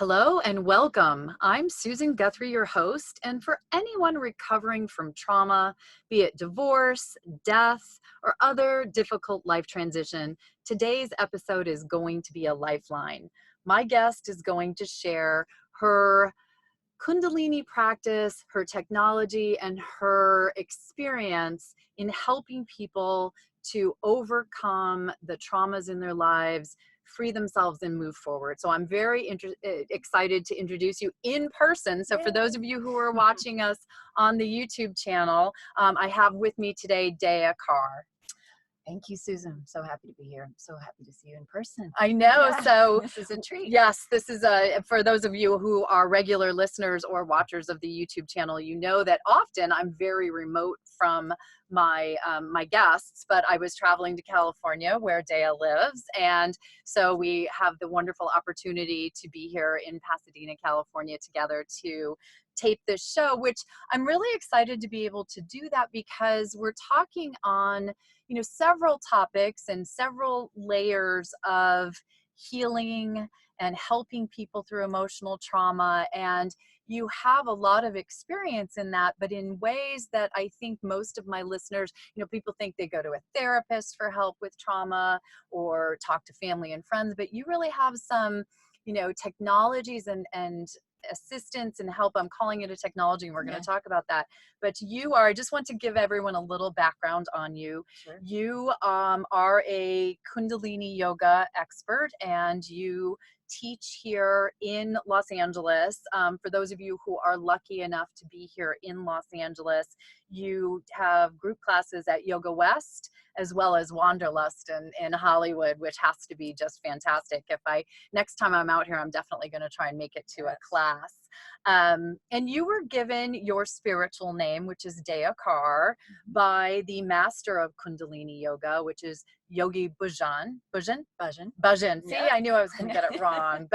Hello and welcome. I'm Susan Guthrie, your host, and for anyone recovering from trauma, be it divorce, death, or other difficult life transition, today's episode is going to be a lifeline. My guest is going to share her Kundalini practice, her technology, and her experience in helping people to overcome the traumas in their lives, free themselves, and move forward. So I'm very excited to introduce you in person. So for those of you who are watching us on the YouTube channel, I have with me today Dya Kaur. Thank you, Susan. I'm so happy to be here. I'm so happy to see you in person. I know. Yeah, so this is a treat. Yes, this is for those of you who are regular listeners or watchers of the YouTube channel, you know that often I'm very remote from my my guests, but I was traveling to California where Dya lives. And so we have the wonderful opportunity to be here in Pasadena, California together to tape this show, which I'm really excited to be able to do that because we're talking on, several topics and several layers of healing and helping people through emotional trauma. And you have a lot of experience in that, but in ways that I think most of my listeners, people think they go to a therapist for help with trauma or talk to family and friends, but you really have some, technologies and assistance and help. I'm calling it a technology, and we're going to talk about that. But I just want to give everyone a little background on you. Sure. You are a Kundalini Yoga expert, and you teach here in Los Angeles. For those of you who are lucky enough to be here in Los Angeles, you have group classes at Yoga West as well as Wanderlust in Hollywood, which has to be just fantastic. Next time I'm out here, I'm definitely going to try and make it to a class. And you were given your spiritual name, which is Dya Kaur, by the master of Kundalini Yoga, which is Yogi Bhajan. See, Yep. I knew I was going to get it wrong,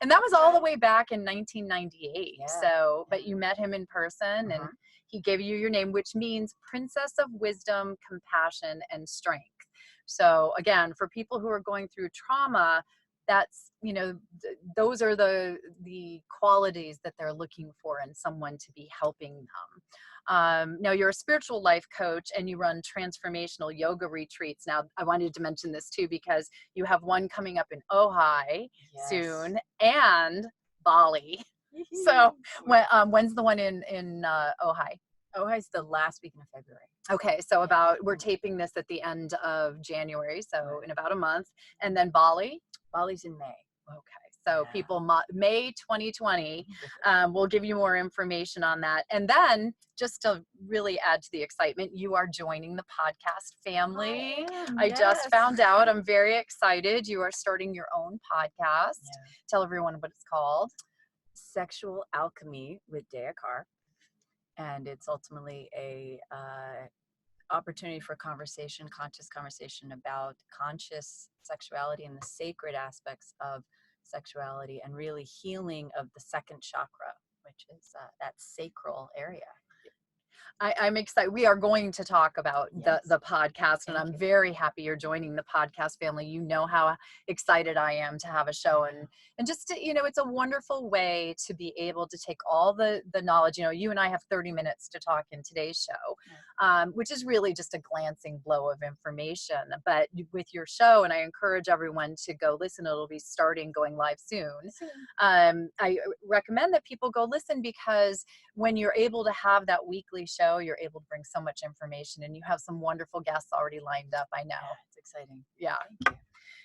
and that was all the way back in 1998. Yeah. So, but you met him in person, and he gave you your name, which means Princess of Wisdom, Compassion, and Strength. So again, for people who are going through trauma, that's, those are the qualities that they're looking for in someone to be helping them. Now you're a spiritual life coach and you run transformational yoga retreats. Now I wanted to mention this too, because you have one coming up in Ojai soon and Bali. So when's the one in Ojai? Ojai's the last weekend of February. Okay, so we're taping this at the end of January, so in about a month. And then Bali's in May. Okay, so people, May 2020, we'll give you more information on that. And then just to really add to the excitement, you are joining the podcast family. I just found out. I'm very excited. You are starting your own podcast. Tell everyone what it's called. Sexual Alchemy with Dya Kaur. And it's ultimately a opportunity for conscious conversation about conscious sexuality and the sacred aspects of sexuality, and really healing of the second chakra, which is that sacral area. I'm excited. We are going to talk about the podcast, and I'm very happy you're joining the podcast family. You know how excited I am to have a show, and just to, it's a wonderful way to be able to take all the knowledge. You and I have 30 minutes to talk in today's show, which is really just a glancing blow of information. But with your show, and I encourage everyone to go listen. It'll be going live soon. I recommend that people go listen, because when you're able to have that weekly show, you're able to bring so much information, and you have some wonderful guests already lined up. I know. It's exciting. Yeah.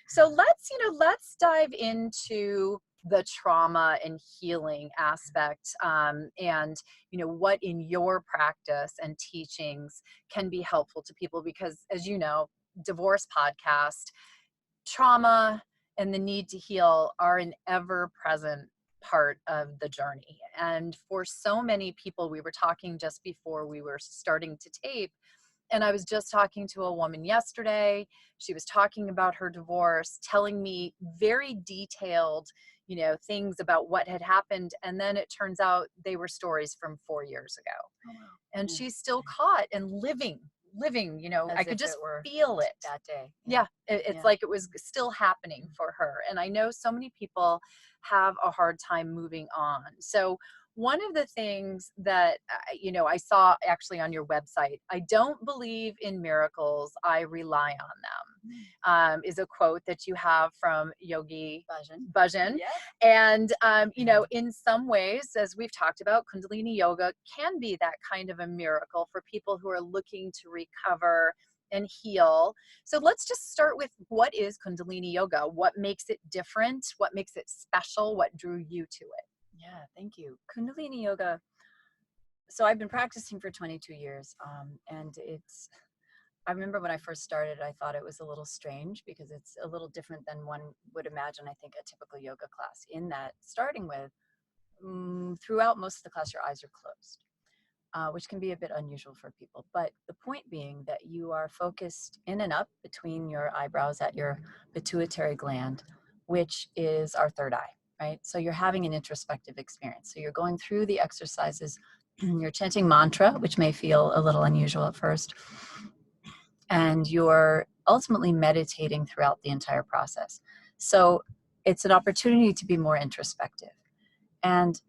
So let's dive into the trauma and healing aspect, and what in your practice and teachings can be helpful to people, because as you know, divorce podcast, trauma and the need to heal are an ever-present part of the journey. And for so many people, we were talking just before we were starting to tape, and I was just talking to a woman yesterday. She was talking about her divorce, telling me very detailed, things about what had happened. And then it turns out they were stories from 4 years ago. And she's still caught and living living, you know, As I could if just it were feel it. that day. Yeah, it's Yeah. like it was still happening for her. And I know so many people have a hard time moving on. So one of the things that you know, I saw actually on your website, I don't believe in miracles, I rely on them, is a quote that you have from Yogi Bhajan. Yeah. And you know, in some ways, as we've talked about, Kundalini yoga can be that kind of a miracle for people who are looking to recover and heal. So let's just start with, what is Kundalini yoga? What makes it different? What makes it special? What drew you to it? Yeah, thank you. Kundalini Yoga. So I've been practicing for 22 years, and I remember when I first started, I thought it was a little strange because it's a little different than one would imagine, I think, a typical yoga class, in that starting with, throughout most of the class, your eyes are closed. Which can be a bit unusual for people. But the point being that you are focused in and up between your eyebrows at your pituitary gland, which is our third eye, right? So you're having an introspective experience. So you're going through the exercises, you're chanting mantra, which may feel a little unusual at first, and you're ultimately meditating throughout the entire process. So it's an opportunity to be more introspective. And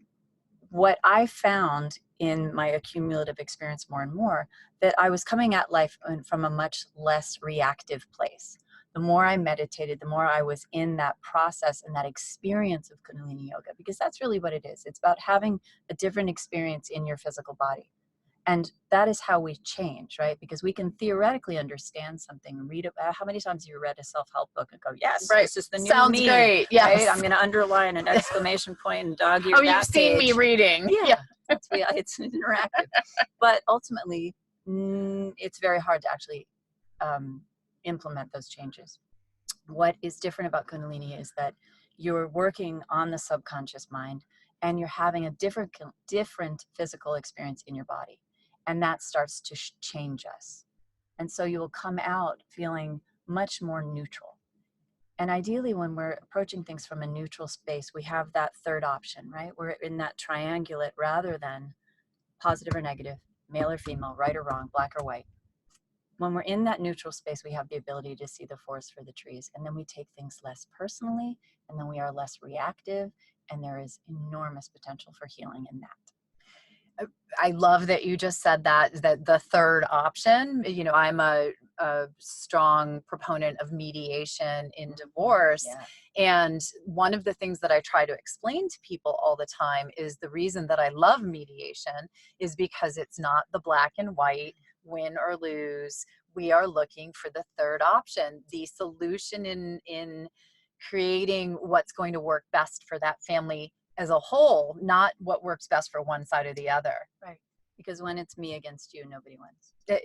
what I found in my accumulative experience more and more, that I was coming at life from a much less reactive place. The more I meditated, the more I was in that process and that experience of Kundalini yoga, because that's really what it is. It's about having a different experience in your physical body. And that is how we change, right? Because we can theoretically understand something, read it. How many times have you read a self-help book and go, yes, Right. this is the new Sounds me, great. Yes. right? I'm going to underline an exclamation point and dog ear Oh, that you've seen page. me reading. Yeah, it's interactive. But ultimately, it's very hard to actually implement those changes. What is different about Kundalini is that you're working on the subconscious mind, and you're having a different physical experience in your body. And that starts to change us. And so you will come out feeling much more neutral. And ideally, when we're approaching things from a neutral space, we have that third option, right? We're in that triangulate rather than positive or negative, male or female, right or wrong, black or white. When we're in that neutral space, we have the ability to see the forest for the trees. And then we take things less personally, and then we are less reactive. And there is enormous potential for healing in that. I love that you just said that the third option. You know, I'm a strong proponent of mediation in divorce. Yeah. And one of the things that I try to explain to people all the time is the reason that I love mediation is because it's not the black and white, win or lose. We are looking for the third option, the solution in creating what's going to work best for that family as a whole, not what works best for one side or the other. Right. Because when it's me against you, nobody wins.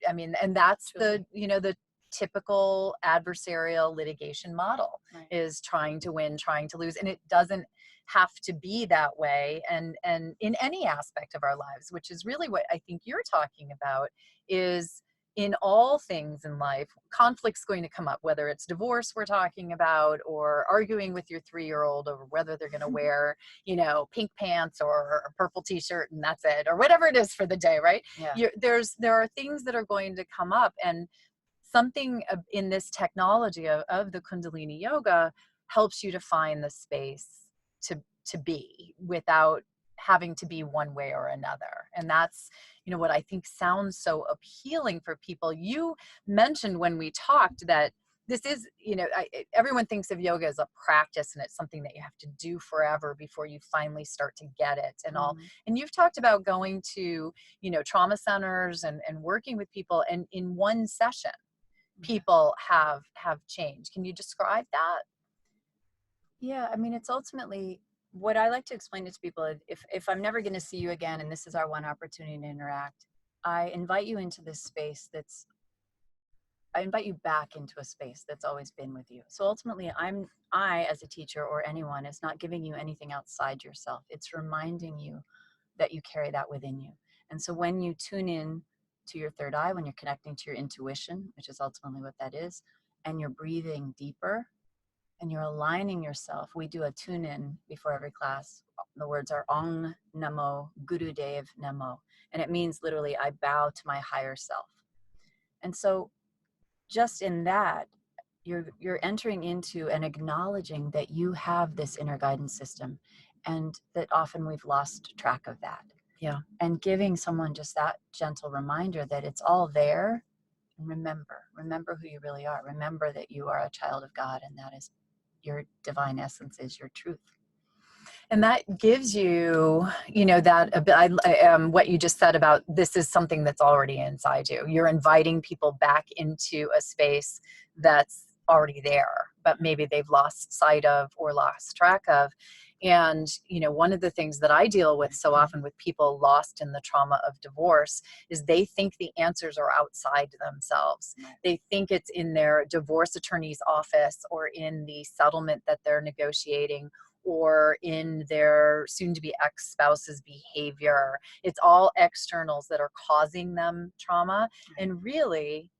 I mean, and that's Truly. the, you know, the typical adversarial litigation model, Right. is trying to win, trying to lose. And it doesn't have to be that way. And in any aspect of our lives, which is really what I think you're talking about, is in all things in life, conflict's going to come up, whether it's divorce we're talking about, or arguing with your 3-year-old over whether they're going to wear, you know, pink pants or a purple t-shirt and that's it, or whatever it is for the day, right? Yeah. There are things that are going to come up, and something in this technology of the Kundalini yoga helps you to find the space to be without having to be one way or another. And that's, you know, what I think sounds so appealing for people. You mentioned when we talked that this is, you know, everyone thinks of yoga as a practice and it's something that you have to do forever before you finally start to get it and all. And you've talked about going to, you know, trauma centers and working with people, and in one session, people have changed. Can you describe that? Yeah, I mean, it's ultimately what I like to explain it to people. If I'm never going to see you again, and this is our one opportunity to interact, I invite you into this space I invite you back into a space that's always been with you. So ultimately, I, as a teacher or anyone, is not giving you anything outside yourself. It's reminding you that you carry that within you. And so when you tune in to your third eye, when you're connecting to your intuition, which is ultimately what that is, and you're breathing deeper, and you're aligning yourself. We do a tune in before every class. The words are Ong Namo Gurudev Namo. And it means literally, I bow to my higher self. And so just in that, you're entering into and acknowledging that you have this inner guidance system, and that often we've lost track of that. Yeah. And giving someone just that gentle reminder that it's all there. And remember who you really are. Remember that you are a child of God, and that is your divine essence, is your truth. And that gives you, that what you just said about this is something that's already inside you. You're inviting people back into a space that's already there, but maybe they've lost sight of or lost track of. And, one of the things that I deal with so often with people lost in the trauma of divorce is they think the answers are outside themselves. They think it's in their divorce attorney's office or in the settlement that they're negotiating, or in their soon-to-be ex-spouse's behavior. It's all externals that are causing them trauma. And really,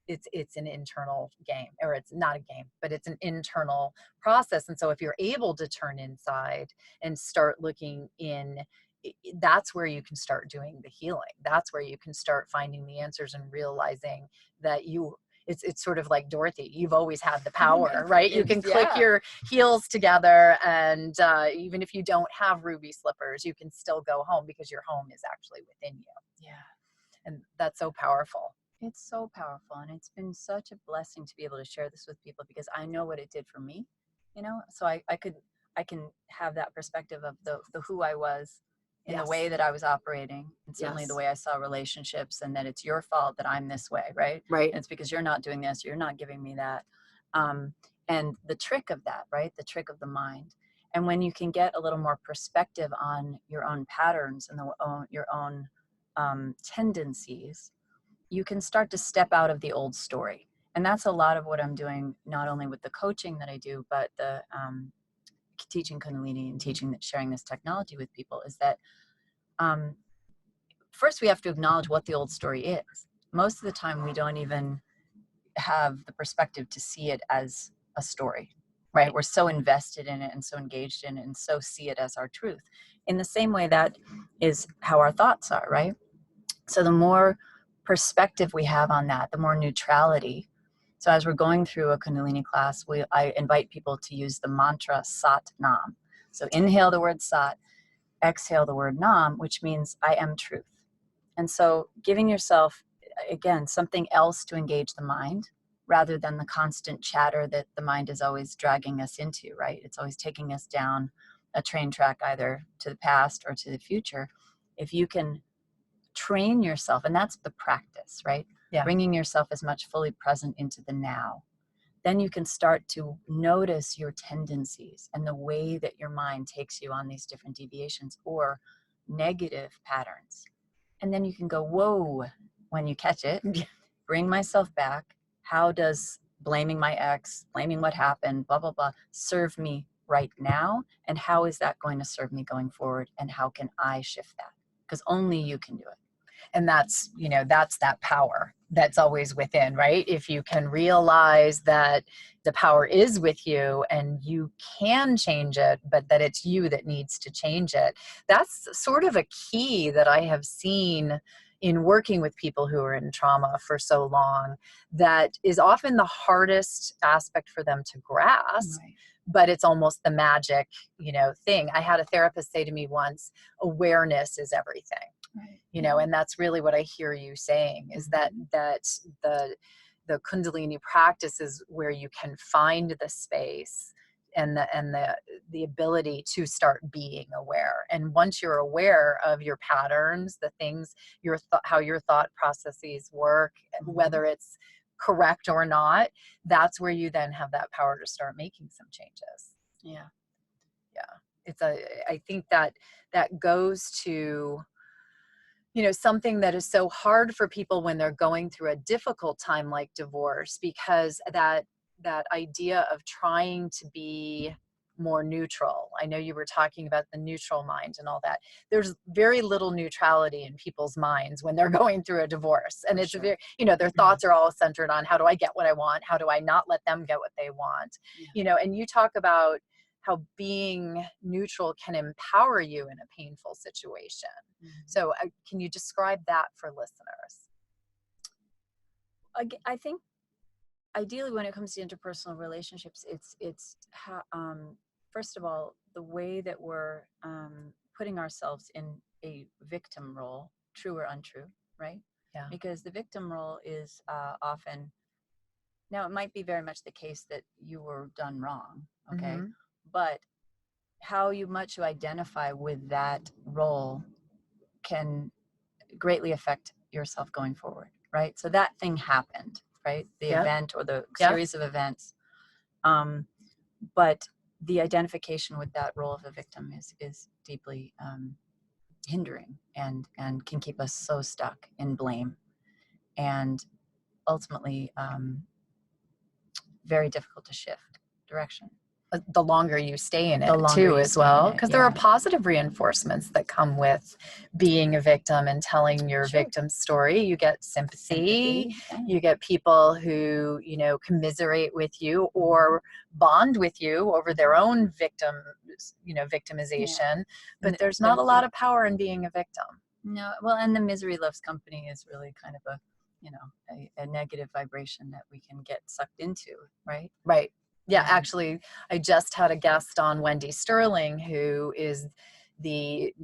it's an internal game, or it's not a game, but it's an internal process. And so if you're able to turn inside and start looking in, that's where you can start doing the healing. That's where you can start finding the answers and realizing that it's sort of like Dorothy. You've always had the power, right? You can click your heels together, and even if you don't have ruby slippers, you can still go home, because your home is actually within you. Yeah. And that's so powerful. It's so powerful. And it's been such a blessing to be able to share this with people, because I know what it did for me, so I can have that perspective of the who I was in the way that I was operating, and certainly the way I saw relationships, and that it's your fault that I'm this way, right? Right. And it's because you're not doing this, you're not giving me that. And the trick of that, right? The trick of the mind. And when you can get a little more perspective on your own patterns and your own tendencies, you can start to step out of the old story. And that's a lot of what I'm doing, not only with the coaching that I do, but the teaching Kundalini and sharing this technology with people, is that first we have to acknowledge what the old story is. Most of the time we don't even have the perspective to see it as a story, right? We're so invested in it and so engaged in it and so see it as our truth. In the same way, that is how our thoughts are, right? So the more perspective we have on that, the more neutrality. So as we're going through a Kundalini class, I invite people to use the mantra Sat Nam. So inhale the word Sat, exhale the word Nam, which means I am truth. And so giving yourself, again, something else to engage the mind, rather than the constant chatter that the mind is always dragging us into, right? It's always taking us down a train track, either to the past or to the future. If you can train yourself, and that's the practice, right? Yeah. Bringing yourself as much fully present into the now, then you can start to notice your tendencies and the way that your mind takes you on these different deviations or negative patterns. And then you can go, whoa, when you catch it, bring myself back. How does blaming my ex, blaming what happened, blah, blah, blah, serve me right now? And how is that going to serve me going forward? And how can I shift that? Because only you can do it. And that's, that's that power that's always within, right? If you can realize that the power is with you and you can change it, but that it's you that needs to change it. That's sort of a key that I have seen in working with people who are in trauma for so long, that is often the hardest aspect for them to grasp. Right. But it's almost the magic, thing. I had a therapist say to me once, awareness is everything. Right. And that's really what I hear you saying, is that the Kundalini practice is where you can find the space and the ability to start being aware. And once you're aware of your patterns, the things, how your thought processes work, whether it's correct or not, that's where you then have that power to start making some changes. Yeah. I think that goes to, something that is so hard for people when they're going through a difficult time like divorce, because that idea of trying to be more neutral. I know you were talking about the neutral mind and all that. There's very little neutrality in people's minds when they're going through a divorce. And it's very, their thoughts are all centered on, how do I get what I want? How do I not let them get what they want? And you talk about how being neutral can empower you in a painful situation. Mm-hmm. So can you describe that for listeners? I think ideally when it comes to interpersonal relationships, it's how, first of all, the way that we're putting ourselves in a victim role, true or untrue, right? Yeah. Because the victim role is often, now it might be very much the case that you were done wrong, okay? Mm-hmm. But how much you identify with that role can greatly affect yourself going forward, right? So that thing happened, right? The Yep. event or the Yep. series of events. But the identification with that role of a victim is deeply hindering and can keep us so stuck in blame, and ultimately very difficult to shift direction. The longer you stay in The it longer too, you as stay in well, it, because there are yeah. positive reinforcements that come with being a victim and telling your Sure. victim story. You get sympathy, yeah. you get people who, you know, commiserate with you or bond with you over their own victim, you know, victimization. But there's not a lot of power in being a victim. No, well, and the misery loves company is really kind of a, you know, a negative vibration that we can get sucked into, right? Right. Yeah, actually, I just had a guest on, Wendy Sterling, who is the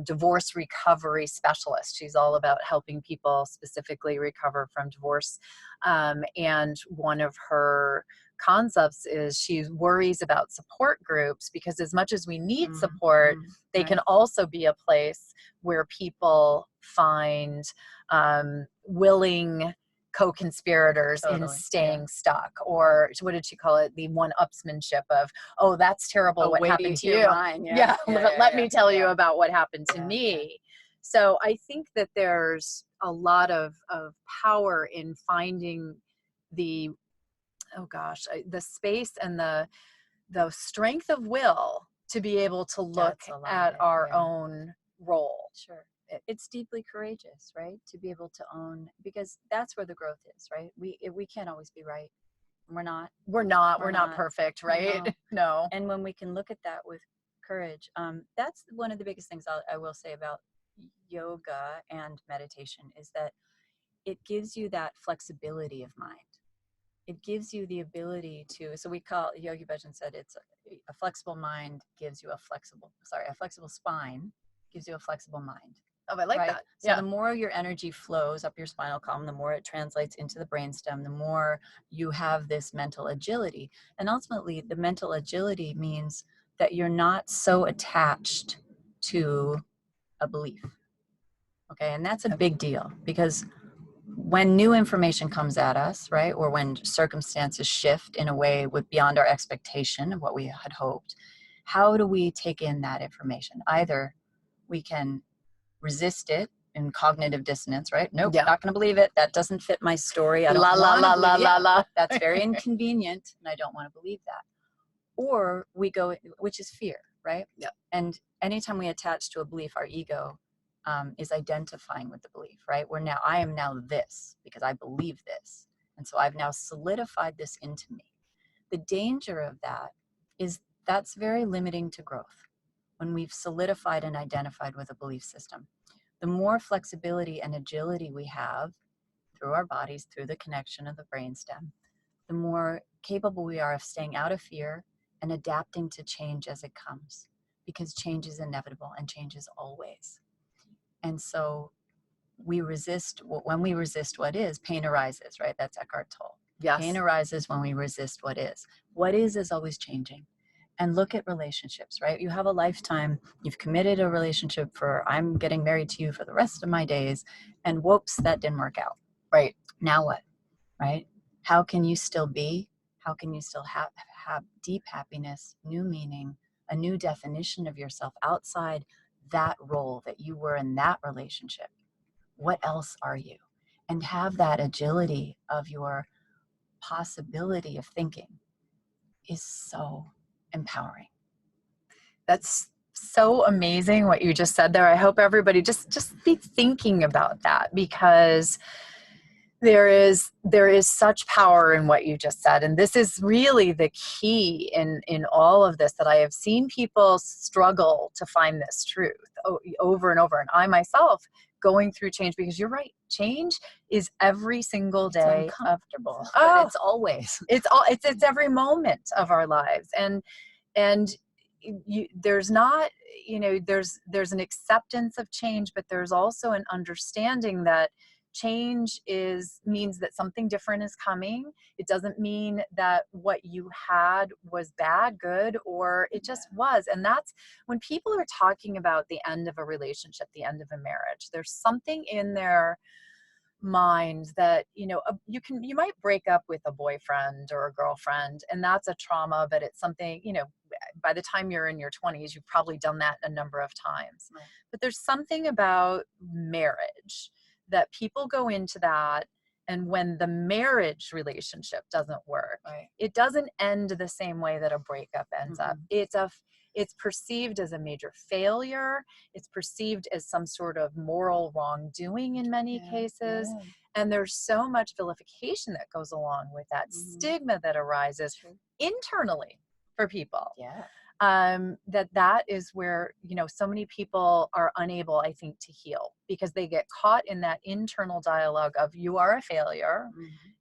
divorce recovery specialist. She's all about helping people specifically recover from divorce. And one of her concepts is she worries about support groups, because as much as we need support, they can also be a place where people find willing co-conspirators in staying stuck, or what did she call it, the one-upsmanship of, oh, that's terrible, what happened to you, let me tell you about what happened to me. So I think that there's a lot of power in finding the, oh gosh, the space and the strength of will to be able to look at our own role. Sure. It's deeply courageous, right? To be able to own, because that's where the growth is, right? We can't always be right. We're not Perfect, right? No. And when we can look at that with courage, that's one of the biggest things I will say about yoga and meditation, is that it gives you that flexibility of mind. It gives you the ability to, so we call, Yogi Bhajan said, it's a flexible mind gives you a flexible spine gives you a flexible mind. Oh, I like that. So the more your energy flows up your spinal column, the more it translates into the brainstem, the more you have this mental agility. And ultimately, the mental agility means that you're not so attached to a belief. Okay, and that's a big deal, because when new information comes at us, right, or when circumstances shift in a way with beyond our expectation of what we had hoped, how do we take in that information? Either we can resist it in cognitive dissonance, right? Nope, not going to believe it. That doesn't fit my story. I don't want to believe it. That's very inconvenient, and I don't want to believe that. Or we go, which is fear, right? Yeah. And anytime we attach to a belief, our ego is identifying with the belief, right? I am now this because I believe this. And so I've now solidified this into me. The danger of that is that's very limiting to growth. When we've solidified and identified with a belief system, the more flexibility and agility we have through our bodies, through the connection of the brainstem, the more capable we are of staying out of fear and adapting to change as it comes, because change is inevitable and change is always. And so when we resist what is, pain arises, right? That's Eckhart Tolle. Yes. Pain arises when we resist what is. What is always changing. And look at relationships, right? You have a lifetime, you've committed a relationship for, I'm getting married to you for the rest of my days, and whoops, that didn't work out. Right. Now what? Right? How can you still be? How can you still have deep happiness, new meaning, a new definition of yourself outside that role that you were in that relationship? What else are you? And have that agility of your possibility of thinking is so empowering. That's so amazing what you just said there. I hope everybody just be thinking about that, because there is such power in what you just said. And this is really the key in all of this, that I have seen people struggle to find this truth over and over. And I myself going through change, because you're right, change is every single day. It's uncomfortable, Oh, but it's always. It's every moment of our lives. And there's not, there's an acceptance of change, but there's also an understanding that change means that something different is coming. It doesn't mean that what you had was bad, good, or it just was. And that's when people are talking about the end of a relationship, the end of a marriage, there's something in their mind that, you might break up with a boyfriend or a girlfriend, and that's a trauma, but it's something, by the time you're in your 20s, you've probably done that a number of times. Right. But there's something about marriage that people go into that, and when the marriage relationship doesn't work, right, it doesn't end the same way that a breakup ends up. It's perceived as a major failure. It's perceived as some sort of moral wrongdoing in many cases. Yeah. And there's so much vilification that goes along with that, stigma that arises internally for people. Yeah. That is where, so many people are unable, I think, to heal, because they get caught in that internal dialogue of, you are a failure.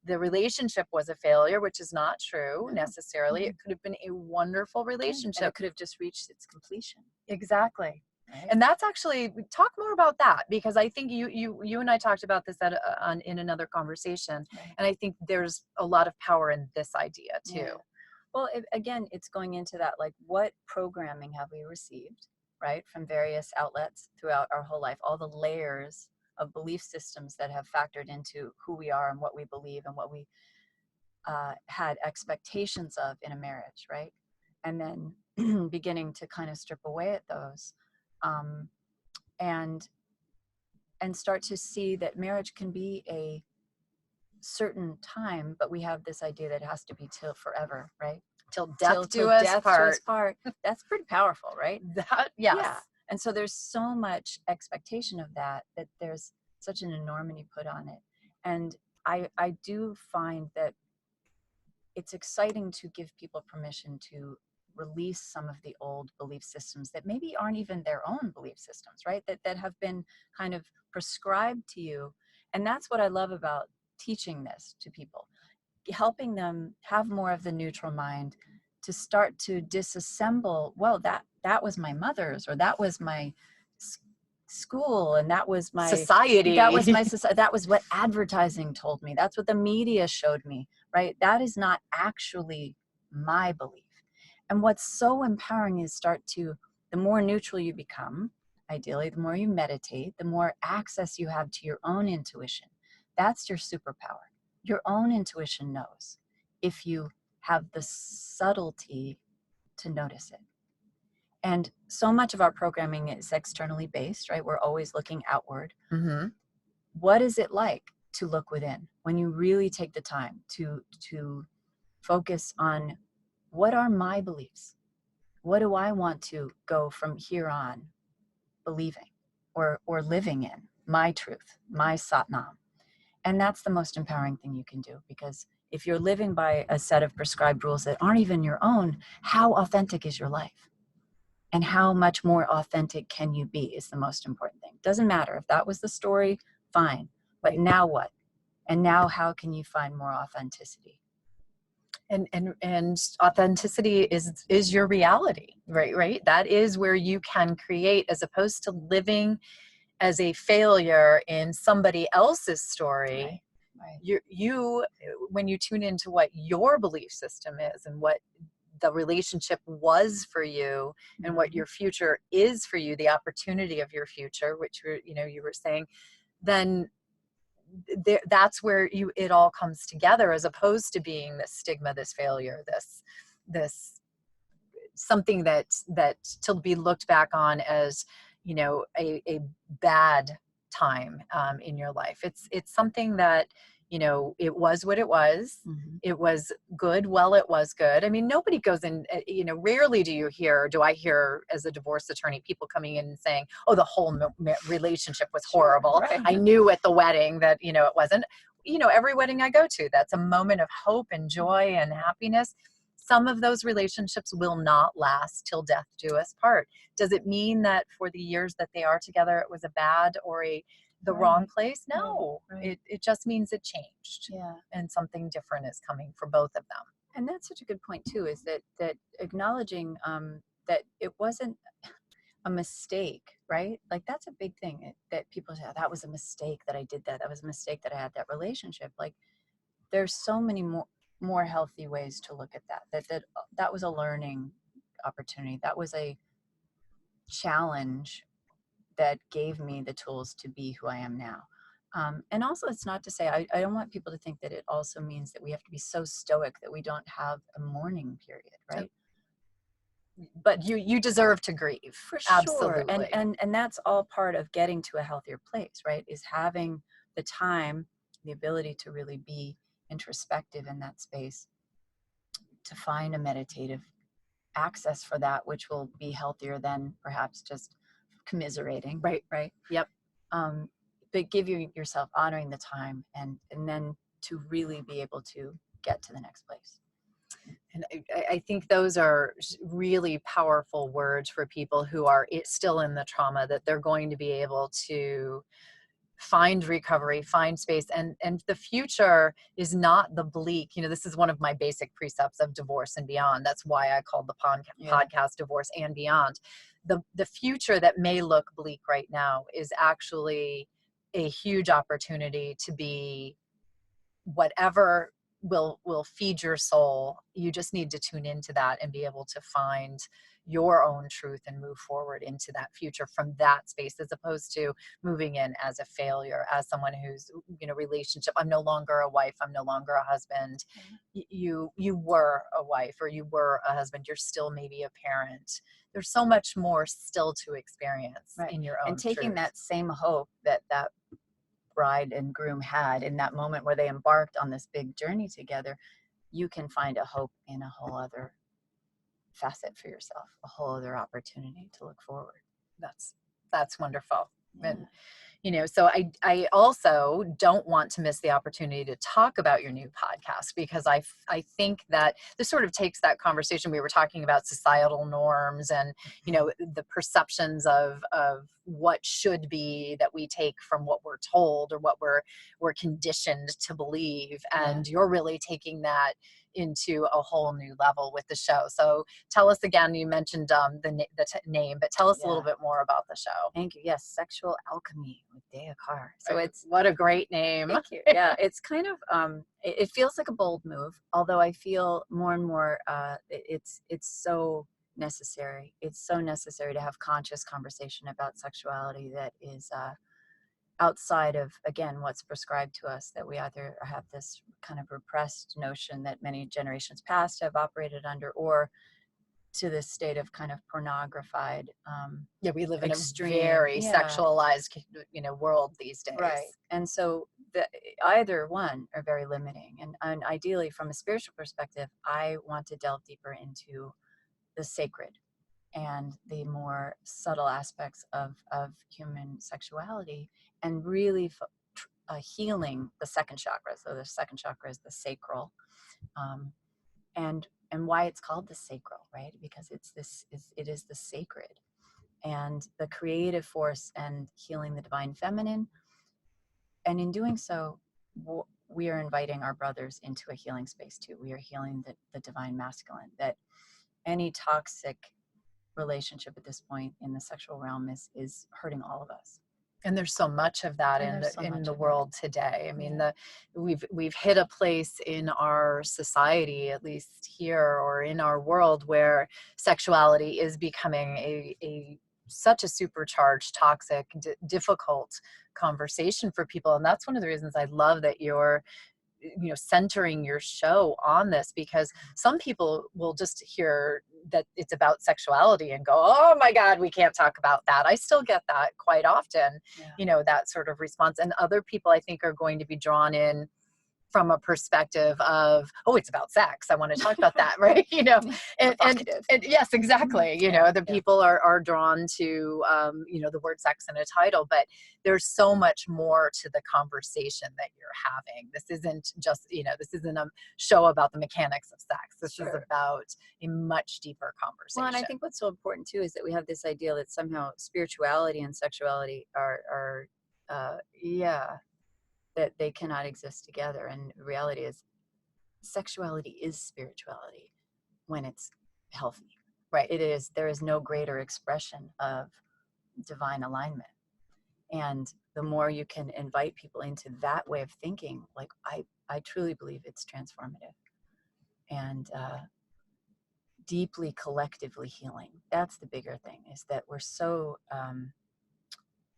The relationship was a failure, which is not true necessarily. It could have been a wonderful relationship. And it could have just reached its completion. Exactly. Right. And that's actually, talk more about that, because I think you and I talked about this in another conversation. Right. And I think there's a lot of power in this idea too. Yeah. Well, again, it's going into that, like, what programming have we received, right, from various outlets throughout our whole life, all the layers of belief systems that have factored into who we are and what we believe and what we had expectations of in a marriage, right? And then beginning to kind of strip away at those, and start to see that marriage can be a certain time, but we have this idea that it has to be till forever, right? Till death do us part. That's pretty powerful, right? Yes. Yeah. And so there's so much expectation of that there's such an enormity put on it. And I do find that it's exciting to give people permission to release some of the old belief systems that maybe aren't even their own belief systems, right? That have been kind of prescribed to you. And that's what I love about teaching this to people, helping them have more of the neutral mind to start to disassemble, well, that was my mother's, or that was my school, and that was my society, that was my society, that was what advertising told me, that's what the media showed me, right? That is not actually my belief. And what's so empowering is the more neutral you become, ideally, the more you meditate, the more access you have to your own intuition. That's your superpower. Your own intuition knows if you have the subtlety to notice it. And so much of our programming is externally based, right? We're always looking outward. What is it like to look within when you really take the time to focus on, what are my beliefs? What do I want to go from here on believing or living in? My truth, my Satnam. And that's the most empowering thing you can do, because if you're living by a set of prescribed rules that aren't even your own, how authentic is your life? And how much more authentic can you be is the most important thing. Doesn't matter if that was the story, fine. But now what? And now how can you find more authenticity? And authenticity is your reality, right? That is where you can create, as opposed to living as a failure in somebody else's story. Right. You when you tune into what your belief system is and what the relationship was for you, and what your future is for you, the opportunity of your future, which you were saying, then that's where it all comes together, as opposed to being this stigma, this failure, this something that to be looked back on as a bad time in your life. It's something that it was what it was. It was good. Well, it was good. I mean, nobody goes in, rarely do I hear as a divorce attorney, people coming in and saying, oh, the whole relationship was horrible. Right. I knew at the wedding that, it wasn't, every wedding I go to, that's a moment of hope and joy and happiness. Some of those relationships will not last till death do us part. Does it mean that for the years that they are together, it was a bad or a the Right. wrong place. No, Right. it just means it changed. Yeah. And something different is coming for both of them. And that's such a good point too, is that acknowledging that it wasn't a mistake, right? Like that's a big thing that people say, "Oh, that was a mistake that I did that. That was a mistake that I had that relationship." Like there's so many more healthy ways to look at that. That was a learning opportunity. That was a challenge that gave me the tools to be who I am now. And also, it's not to say, I don't want people to think that it also means that we have to be so stoic that we don't have a mourning period, right? But you deserve to grieve. For sure. Absolutely. And that's all part of getting to a healthier place, right? Is having the time, the ability to really be introspective in that space, to find a meditative access for that, which will be healthier than perhaps just commiserating. Right. Yep. But give yourself honoring the time and then to really be able to get to the next place. And I think those are really powerful words for people who are still in the trauma, that they're going to be able to find recovery, find space. And the future is not the bleak. This is one of my basic precepts of Divorce and Beyond. That's why I called the podcast Divorce and Beyond. The future that may look bleak right now is actually a huge opportunity to be whatever will feed your soul. You just need to tune into that and be able to find your own truth and move forward into that future from that space, as opposed to moving in as a failure, as someone who's, relationship. I'm no longer a wife. I'm no longer a husband. You were a wife or you were a husband. You're still maybe a parent. There's so much more still to experience in your own and taking truth. that same hope that bride and groom had in that moment where they embarked on this big journey together, you can find a hope in a whole other facet for yourself, a whole other opportunity to look forward. That's wonderful. Yeah. And so I also don't want to miss the opportunity to talk about your new podcast, because I think that this sort of takes that conversation we were talking about, societal norms and, the perceptions of what should be that we take from what we're told or what we're conditioned to believe. And you're really taking that into a whole new level with the show. So tell us again, you mentioned the name, but tell us a little bit more about the show. Thank you. Yes, Sexual Alchemy with Dya Kaur. So what a great name. Thank you. Yeah, it's kind of it feels like a bold move, although I feel more and more it's so necessary. It's so necessary to have conscious conversation about sexuality that is outside of, again, what's prescribed to us, that we either have this kind of repressed notion that many generations past have operated under, or to this state of kind of pornographied. We live in a very sexualized, world these days. Right. And so either one are very limiting. And ideally, from a spiritual perspective, I want to delve deeper into the sacred and the more subtle aspects of human sexuality, and really healing the second chakra. So the second chakra is the sacral, and why it's called the sacral, right? Because it is the sacred and the creative force, and healing the divine feminine. And in doing so, we are inviting our brothers into a healing space too. We are healing the divine masculine. That any toxic relationship at this point in the sexual realm is hurting all of us. And there's so much of that in the world today. I mean, we've hit a place in our society, at least here or in our world, where sexuality is becoming such a supercharged, toxic, difficult conversation for people. And that's one of the reasons I love that you're centering your show on this, because some people will just hear that it's about sexuality and go, oh my God, we can't talk about that. I still get that quite often, that sort of response. And other people, I think, are going to be drawn in from a perspective of, oh, it's about sex, I want to talk about that, right? And yes, exactly. The people are drawn to, the word sex in a title, but there's so much more to the conversation that you're having. This isn't just, this isn't a show about the mechanics of sex. This is about a much deeper conversation. Well, and I think what's so important too is that we have this idea that somehow spirituality and sexuality are yeah, that they cannot exist together. And reality is, sexuality is spirituality when it's healthy. Right. There is no greater expression of divine alignment. And the more you can invite people into that way of thinking, like I truly believe it's transformative and deeply collectively healing. That's the bigger thing, is that we're so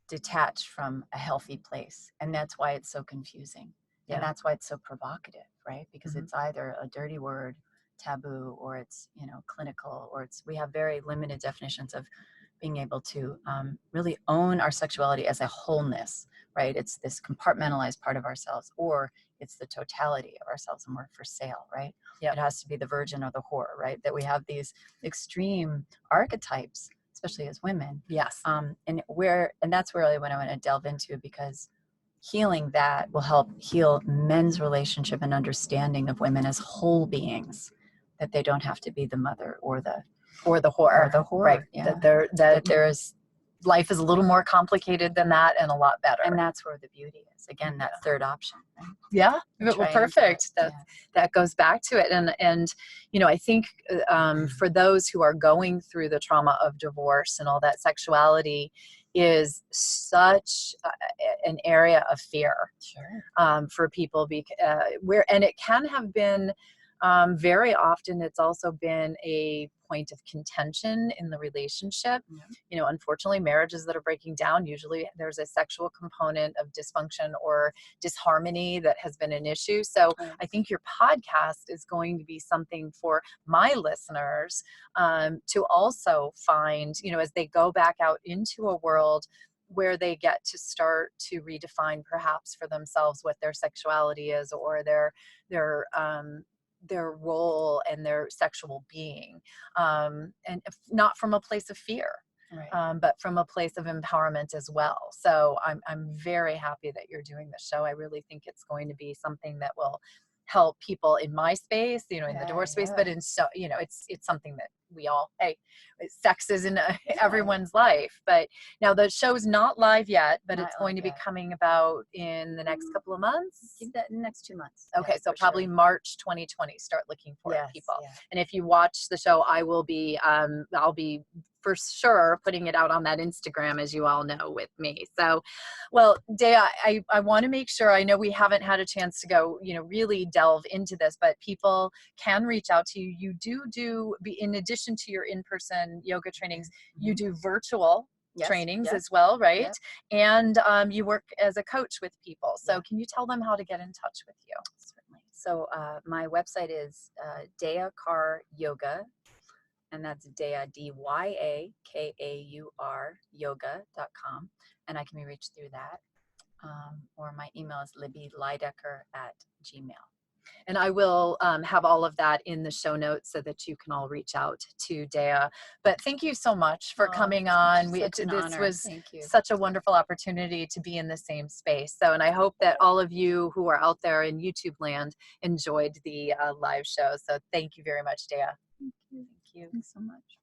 detached from a healthy place. And that's why it's so confusing. Yeah. And that's why it's so provocative, right? Because Mhm. it's either a dirty word, taboo, or it's, clinical, or we have very limited definitions of being able to really own our sexuality as a wholeness, right? It's this compartmentalized part of ourselves, or it's the totality of ourselves, and we're for sale, right? Yep. It has to be the virgin or the whore, right? That we have these extreme archetypes, especially as women. Yes. And that's really what I want to delve into, because healing that will help heal men's relationship and understanding of women as whole beings, that they don't have to be the mother or the whore. Right. Yeah. That there is, life is a little more complicated than that, and a lot better. And that's where the beauty is. Again, that third option. Right? Yeah. Well, perfect. That goes back to it. And I think for those who are going through the trauma of divorce and all that, sexuality is such an area of fear. Sure. For people, and it can have been very often, it's also been a point of contention in the relationship. Unfortunately, marriages that are breaking down, usually there's a sexual component of dysfunction or disharmony that has been an issue. So I think your podcast is going to be something for my listeners to also find, as they go back out into a world where they get to start to redefine perhaps for themselves what their sexuality is, or their role and their sexual being, and not from a place of fear, but from a place of empowerment as well. So I'm very happy that you're doing this show. I really think it's going to be something that will help people in my space, in the divorce space, but it's something that we all, sex is in everyone's life. But now the show's not live yet, but it's going to be coming about in the next couple of months. Keep that in the next 2 months. Okay, so probably March 2020, start looking for it, people. And if you watch the show, I'll be for sure putting it out on that Instagram, as you all know, with me. So, well, Dya, I want to make sure, I know we haven't had a chance to go, really delve into this, but people can reach out to you. You do, in addition to your in-person yoga trainings, you do virtual trainings as well, right? And you work as a coach with people. So can you tell them how to get in touch with you? Certainly. So my website is Dya Kaur Yoga, and that's Dya, DYAKAUR yoga.com. And I can be reached through that. Or my email is libbylidecker@gmail.com. And I will have all of that in the show notes so that you can all reach out to Dya. But thank you so much for coming on. This was such a wonderful opportunity to be in the same space. So, and I hope that all of you who are out there in YouTube land enjoyed the live show. So thank you very much, Dya. Thank you. Thank you so much.